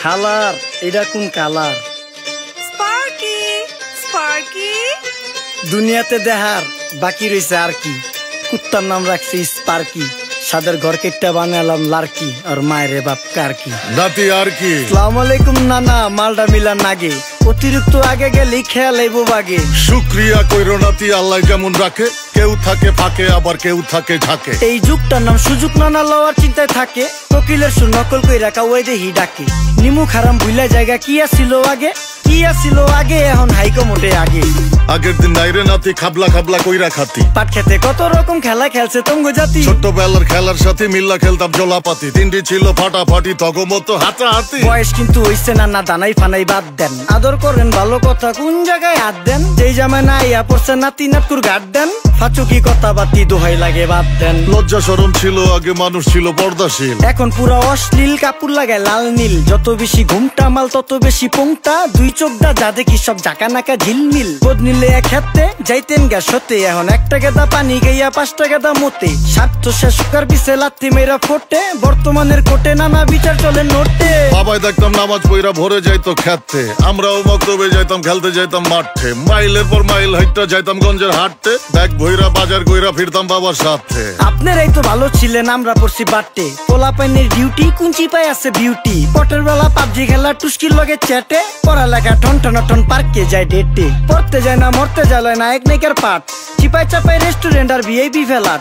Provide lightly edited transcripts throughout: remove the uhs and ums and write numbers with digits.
হালার এটা কোন কালার? স্পার্কি স্পার্কি দুনিয়াতে দেহার বাকি রয়েছে আর কি। কুত্তার নাম রাখছি স্পার্কি, সাদের ঘর কেটটা বানালাম লার্কি, আর মায়ের বাপ কারকি নাতি আর কি। আসসালামু আলাইকুম নানা, মালডা মিলা নাগে, অতিরিক্ত আগে গেলে খেয়াল আইবো বাগে। শুক্রিয়া কইরো নাতি, আল্লাহ যেমন রাখে, কেউ থাকে ফাঁকে আবার কেউ থাকে ঝাঁকে। এই যুগটার নাম সুযোগ নানা লওয়ার চিন্তায় থাকে, কোকিলের সুর নকল কই রাখা ওই দেহি ডাকে। নিমু খারাম ভুলা জায়গা কি আসিল আগে, কি আসিল আগে, এখন হাইকো মোটে আগে। আগের দিন নাইরে নাতি খাবলা খাবলা কইরা খাতি, পাট খেতে কত রকম খেলা খেলছে তঙ্গ জাতি। ছোট্টবেলার খেলার সাথে মিল্লা খেলতাম জলাপাতি, তিনটি ছিল ফাটাফাটি তগমতো হাতাহাতি। বয়স কিন্তু হইছে না দানাই ফানাই বাদ দেন, আদর করেন ভালো কথা কোন জায়গায় হাত দেন। যেই জামায় না ইয়া পড়ছে নাতি নাটকুর গাট দেন, ফাচুকি কথা বাতি দোহাই লাগে বাদ দেন। লজ্জা শরম ছিল আগে, মানুষ ছিল পর্দাশীল, এখন পুরো অশ্লীল কাপড় লাগায় লাল নীল। যত বেশি ঘুমটা মাল তত বেশি পোংটা, দুই চোখটা যা দেখি সব জাকা নাকা ঝিলমিল। বোধ নিলে এক হাতে যাইতেন গা সতে, এখন একটা গেদা পানি গাইয়া 5টা গেদা মতে। স্বার্থ শেষ কার পিছে লাত্তি মেয়েরা ফোটে, বর্তমানের কোটে নানা বিচার চলে নোটে। বাবাই দেখতাম নামাজ পইরা ভরে যাইতো খেতে, আমরাও মক্তবে যাইতাম খেলতে যাইতাম মাঠে। মাইলের পর মাইল হাইটটা যাইতাম গঞ্জের হাটতে, ব্যাগ ভইরা বাজার কইরা ফিরতাম বাবার সাথে। আপনারাই তো ভালো ছিলেন, আমরা পড়ছি বাটে। পোলা পাইনের ডিউটি কুঞ্চি পাই আছে বিউটি, পটের বেলা পাবজি খেলা টুস্কির লগে চ্যাটে। পড়ালেখা টন টন পার্কে যায় ডেটে, পড়তে যায় না মরতে যায় নায়ক নায়িকার পাঠ। চিপাই চাপাই রেস্টুরেন্ট আর ভিআইপি ফেলাট,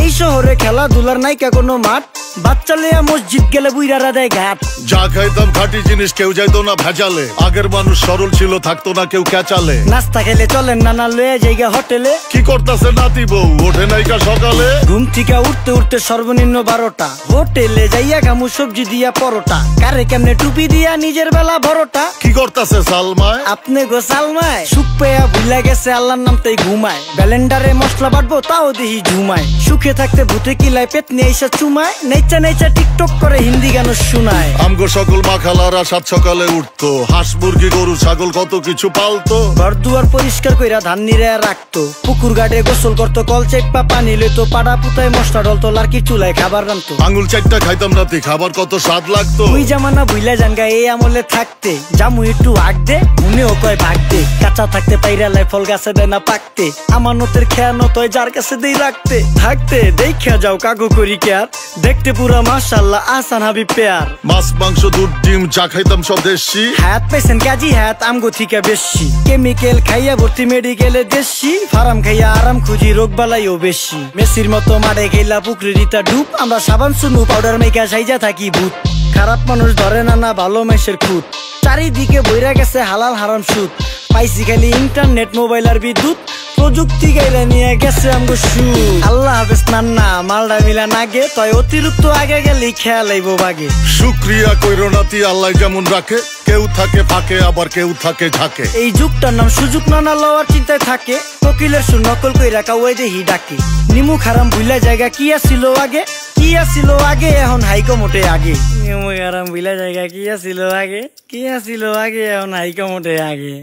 এই শহরে খেলাধুলার নাইকা কোনো মাঠ। বাচ্চা লেয়া মসজিদ গেলে বুইরারা দেয় ঘাট। যা খাইতাম খাঁটি জিনিস, কেউ যাইতো না ভেজালে। আগের মানুষ সরল ছিল, থাকতো না কেউ ক্যাচালে। নাস্তা খেলে চলেন নানা লয়ে জায়গা হোটেলে, কি করতেছে নাতি বউ ওঠে নাইকা সকালে। ঘুম থেকে উঠতে উঠতে সর্বনিম্ন 12টা, হোটেলে যাইয়া গামু সবজি দিয়া পরোটা। কারে কেমনে টুপি দিয়া নিজের বেলা বড়টা, কি করতেছে সালমায় আপনি গো সালমায়। সুখ পেয়া ভুলা গেছে আল্লাহর নাম তাই ঘুমায়, ব্যালেন্ডারে মশলা বাটবো তাও দেহি ঝুমায়। সুখে থাকতে ভূতে কিলায় পেট নিয়ে এসে চুমায়, নেচা নেচা টিকটক করে হিন্দি গান শোনায়। আমগো সকল মাখালারা সাত সকালে উঠতো, হাঁস মুরগি গরু ছাগল কত কিছু পালতো। ঘর দুয়ার পরিষ্কার কইরা ধান নিরে রাখতো, পুকুর ঘাটে গোসল করতো, কল চেপা পানি লইতো। পাড়া পুতায় মশলা ডলতো, লার্কি চুলায় খাবার রান্তো। আঙুল চারটা খাইতাম নাতি, খাবার কত স্বাদ লাগতো। ওই জামানা ভুইলা জানগা এই আমলে থাকতে, জামু একটু আগ দে মনেও কয় ভাগ দে। কাঁচা থাকতে পাইরালায় ফল গাছে দেয় না পাকতে, আমানতের খেয়ানত হয় যার কাছে দেই রাখতে। থাকতে দেখা যাও কাগু করি কেয়ার, দেখতে পুরা মাশাআল্লাহ আসান হাবি পেয়ার। মাছ মাংস দুধ ডিম যা খাইতাম সব দেশি, হাত পেছেন কাজী হাত আমগো থিকা বেশি। কেমিক্যাল খাইয়া ভর্তি মেডিকেলে দেশি, ফার্ম খাইয়া আরাম খুঁজি রোগ বালাইও বেশি। মেসির মতো মারে গেলা পুকুরে রিতা ডুব, আমরা সাবান সুনু পাউডার মেকা সাইজা থাকি ভূত। খারাপ মানুষ ধরে না ভালো মেসের খুঁত, চারিদিকে বইরা গেছে হালাল হারাম সুদ। পাইছি খালি ইন্টারনেট মোবাইল আর বিদ্যুৎ, প্রযুক্তি গাইলা নিয়ে গেছে আমগো সু। আল্লাহ হাফেজ নান্না, মালডা মিলা নাগে, তয় অতিরিক্ত আগে গেলে খেয়াল আইবো বাগে। শুক্রিয়া কইরো নাতি, আল্লাহ যেমন রাখে, কেউ থাকে ফাঁকে আবার কেউ থাকে ঝাঁকে। এই যুগটার নাম সুযোগ নানা লওয়ার চিন্তায় থাকে, কোকিলের সুর নকল কই রাখা ওই দেহি ডাকে। নিমু খারাম ভুলা জায়গা কি আসিল আগে, কি আসিল আগে, এখন হাইকো মোটে আগে। নিমু খারাম ভুলা জায়গা কি আসিল আগে, কি আসিল আগে, এখন হাইকো মোটে আগে।